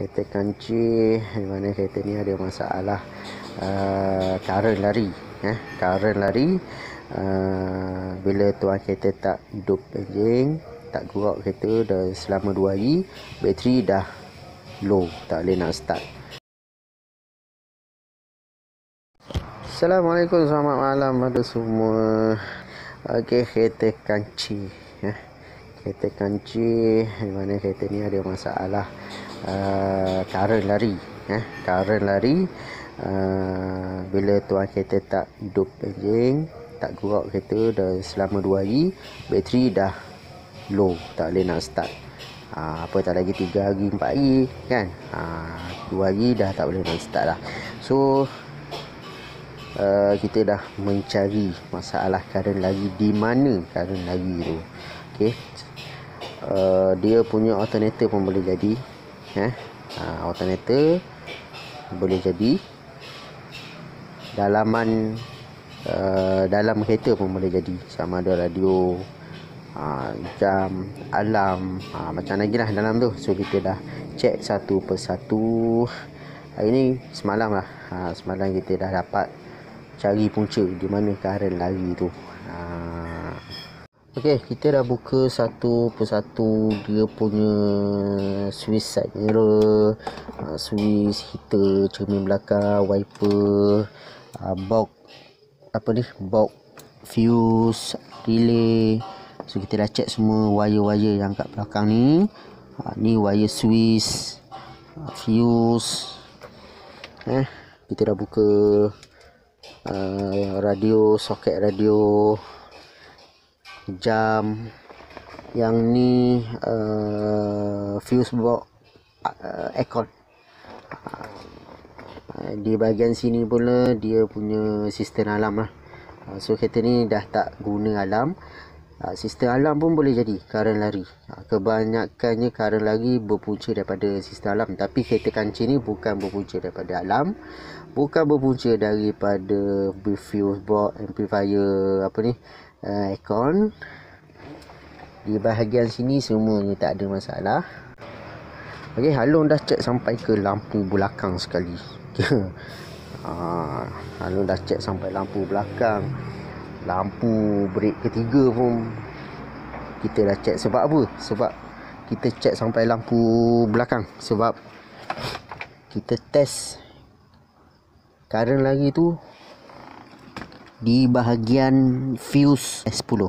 kereta kancil di mana kereta ni ada masalah current lari. Current lari bila tuan kereta tak hidup enjin, tak gerak kereta dah selama 2 hari, bateri dah low, tak boleh nak start. Assalamualaikum, selamat malam pada semua. Okey, kereta kancil kereta kancil di mana kereta ni ada masalah current lari. Current lari bila tuan kereta tak hidup enjin, tak gerak kereta dah selama 2 hari, bateri dah low, tak boleh nak start. Apatah lagi 3 hari 4 hari kan, 2 hari dah tak boleh nak start dah. So kita dah mencari masalah current lari, di mana current lari tu. Okey, dia punya alternator pun boleh jadi. Alternator boleh jadi, dalaman dalam kereta pun boleh jadi, sama ada radio, jam, alarm, macam lagi lah dalam tu. So kita dah check satu persatu. Hari ni semalam lah, semalam kita dah dapat cari punca di mana current lari tu. Okey, kita dah buka satu persatu dia punya switch side mirror, switch heater, cermin belakang, wiper, box box fuse, relay. So kita dah check semua wire-wire yang kat belakang ni. Ni wire switch, fuse. Kita dah buka radio, soket radio, jam. Yang ni fuse box aircon. Di bahagian sini pula dia punya sistem alarm lah. So kereta ni dah tak guna alarm. Sistem alarm pun boleh jadi current lari. Kebanyakannya current lari berpunca daripada sistem alarm, tapi kereta kancil ni bukan berpunca daripada alarm, bukan berpunca daripada fuse box, amplifier, aircon. Di bahagian sini semuanya tak ada masalah. Okey, Halong dah check sampai ke lampu belakang sekali. Halong dah check sampai lampu belakang, lampu brek ketiga pun kita dah check. Sebab apa? Sebab kita check sampai lampu belakang, sebab kita test current lagi tu di bahagian fuse S10.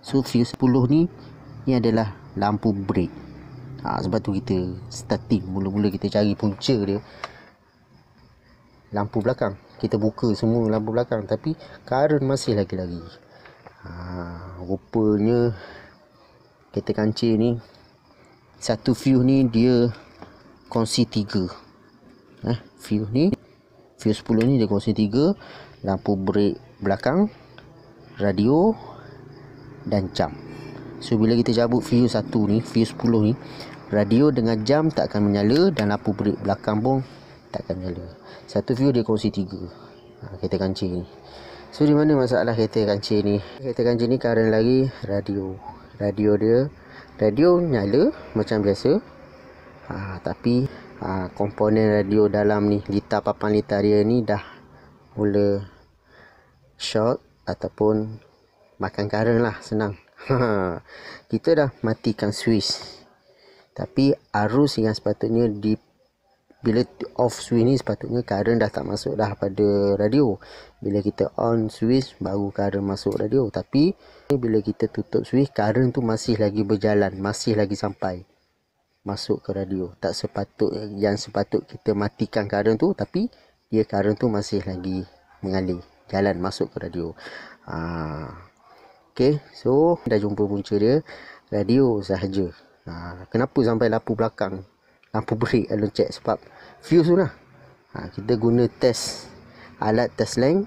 So fuse 10 ni adalah lampu brek. Sebab tu kita starting, mula-mula kita cari punca dia lampu belakang. Kita buka semua lampu belakang, tapi current masih lagi lari. Rupanya kereta kancil ni, satu fuse ni dia kongsi 3. Fuse ni, fuse 10 ni dia kongsi 3. Lampu brek belakang, radio dan jam. So bila kita cabut fuse 1 ni, fuse 10 ni, radio dengan jam tak akan menyala, dan lampu brek belakang pun tak akan menyala. Satu fuse dia kongsi 3. Kereta kancil ni. So di mana masalah kereta kancil ni? Kereta kancil ni current lari radio. Radio nyala macam biasa. Tapi komponen radio dalam ni, litar papan litar dia ni dah mula short ataupun makan current lah, senang. Kita dah matikan switch, tapi arus yang sepatutnya bila off switch ni sepatutnya current dah tak masuk dah pada radio. Bila kita on switch baru current masuk radio. Tapi bila kita tutup switch, current tu masih lagi berjalan, masih lagi sampai masuk ke radio. Tak sepatut kita matikan current tu, tapi dia current tu masih lagi mengalir, jalan masuk ke radio. Okey, so dah jumpa punca dia, radio sahaja. Kenapa sampai lampu belakang, lampu brek Halong check? Sebab fuse tu lah. Kita guna test, alat test length,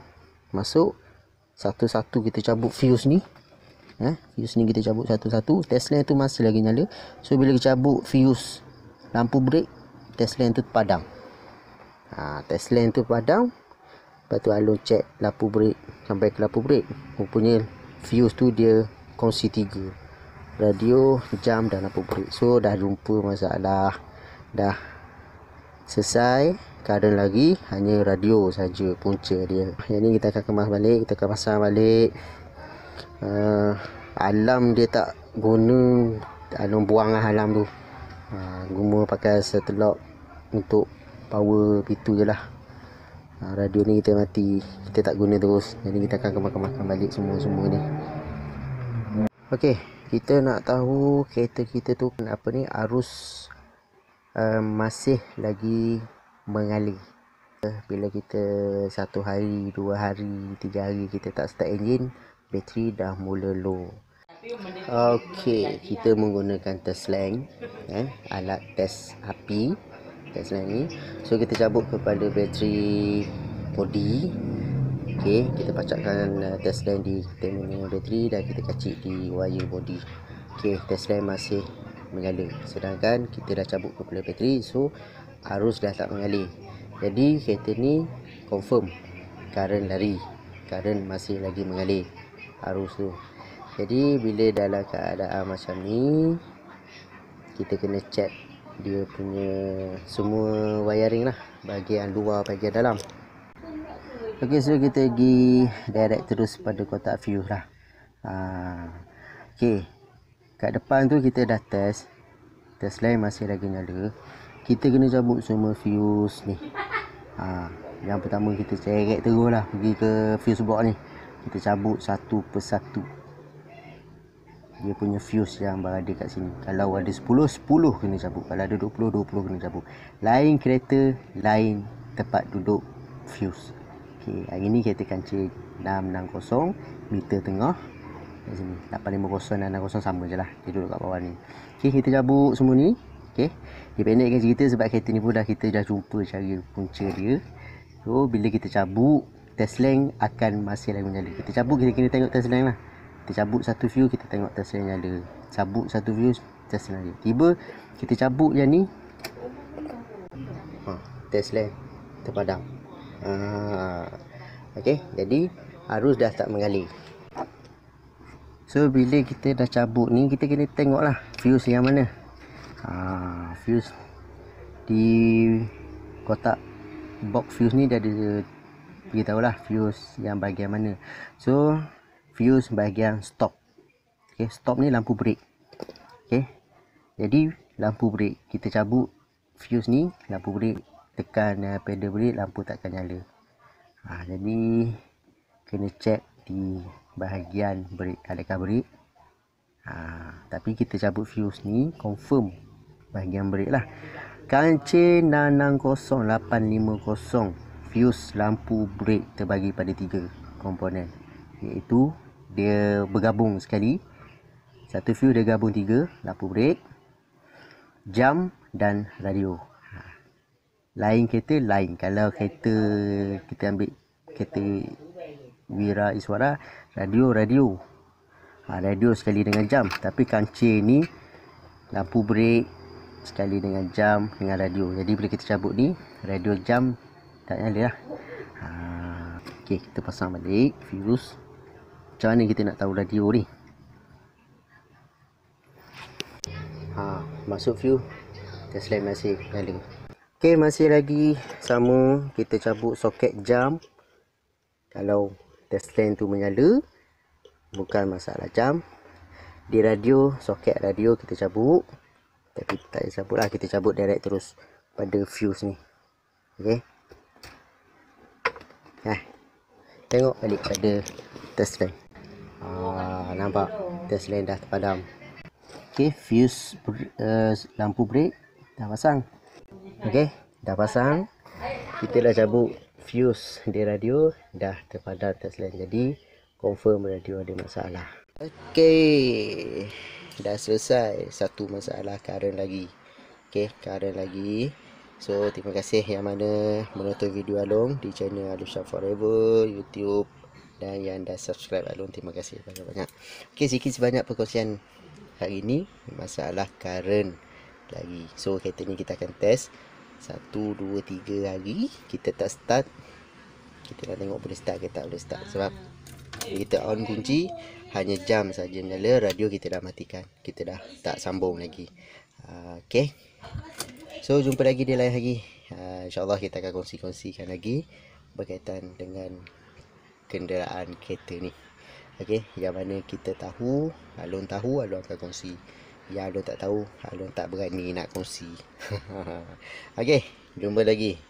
masuk satu-satu kita cabut fuse ni. Fuse ni kita cabut satu-satu, test length tu masih lagi nyala. So bila kita cabut fuse lampu brek, test length tu padam. Test length tu padam. Lepas tu Halong check lampu brek, sampai ke lampu brek, rupanya fuse tu dia kongsi 3. radio, jam dan lampu brek. So dah jumpa masalah dah selesai. Current lagi, hanya radio saja punca dia. Yang ni kita akan kemas balik, kita akan pasang balik. Alam dia tak guna, buang lah alam tu. Guna pakai setelok untuk power pintu je lah. Radio ni kita mati, kita tak guna terus. Jadi kita akan kemas-kemaskan balik semua ni. Okey, kita nak tahu kereta kita tu apa ni, arus masih lagi mengalir. Bila kita 1 hari, 2 hari, 3 hari kita tak start enjin, bateri dah mula low. Okey, kita menggunakan test lamp, alat test api, test lamp ni. So kita cabut kepada bateri body. Okey, kita pacakkan test lamp di terminal bateri dan kita kacik di wire body. Okey, test lamp masih mengalir, sedangkan kita dah cabut kepada bateri, so arus dah tak mengalir. Jadi kereta ni confirm current lari, current masih lagi mengalir arus tu. Jadi bila dalam keadaan macam ni, kita kena check dia punya semua wiring lah, bahagian luar, bahagian dalam. Okey, so kita pergi direct terus pada kotak fuse lah. Okey, kat depan tu kita dah test lamp masih lagi nyala. Kita kena cabut semua fuse ni. Yang pertama kita ceret terus lah, pergi ke fuse box ni. Kita cabut satu persatu dia punya fuse yang berada kat sini. Kalau ada 10 kena cabut, kalau ada 20 kena cabut. Lain kereta, lain tempat duduk fuse. Okey, hari ni kereta kancil 660 meter tengah kat sini. 850 dan 660 sama je lah, dia duduk kat bawah ni. Okey, kita cabut semua ni. Okey, dipendekkan cerita sebab kereta ni pun kita dah jumpa cara punca dia. So bila kita cabut, test lamp akan masih lagi menyala. Kita cabut, kita kena tengok test lamp lah. Kita cabut satu fuse, kita tengok test lamp nyala. Cabut satu fuse, test lamp nyala. Tiba kita cabut yang ni, test lamp terpadam. Okey, jadi arus dah tak mengalir. So bila kita dah cabut ni, kita kena tengok lah fuse yang mana. Fuse di kotak box fuse ni dia ada beritahu lah fuse yang bahagian mana. So fuse bahagian stop. Okey, stop ni lampu brake. Okey, jadi lampu brake kita cabut fuse ni, lampu brake, tekan pedal brake, lampu takkan nyala. Jadi kena check di bahagian brake, adakah brake. Tapi kita cabut fuse ni confirm bahagian brake lah. Kancil 660850 fuse lampu brake terbagi pada 3 komponen, iaitu dia bergabung sekali. Satu fuse dia gabung 3, lampu brake, jam dan radio. Lain kereta lain. Kalau kereta kita ambil kereta Wira Iswara, radio radio sekali dengan jam. Tapi kancil ni lampu brake sekali dengan jam dengan radio. Jadi bila kita cabut ni, radio jam tak nyala lah. Okey, kita pasang balik fuse. Macam mana kita nak tahu radio ni? Masuk fuse, test lamp masih nyala. Okey, masih lagi sama. Kita cabut soket jam. Kalau test lamp tu menyala, bukan masalah jam. Di radio, soket radio kita cabut. Tapi tak payah cabut lah, kita cabut direct terus pada fuse ni. Okey, tengok balik pada test lamp. Nampak test lamp dah terpadam. Okey, fuse lampu brake dah pasang. Okey, dah pasang. Kita dah cabut fuse di radio, dah terpadam test lamp. Jadi confirm radio ada masalah. Okey, dah selesai. Satu masalah current lagi. Okey, current lagi. So terima kasih yang mana menonton video Along di channel Along Shop Forever YouTube, dan yang dah subscribe Along, terima kasih banyak-banyak. Okey, sikit sebanyak perkongsian hari ni masalah current lagi. So kereta ni kita akan test 1, 2, 3 hari. Kita tak start, kita nak tengok boleh start ke tak boleh start. Sebab kita on kunci, hanya jam saja nyala, radio kita dah matikan, kita dah tak sambung lagi. Okey, So jumpa lagi di lain hari. InsyaAllah kita akan kongsi-kongsikan lagi berkaitan dengan kenderaan kereta ni. Okey, yang mana kita tahu, Alun tahu, Alun akan kongsi. Yang Alun tak tahu, Alun tak berani nak kongsi. Okey, jumpa lagi.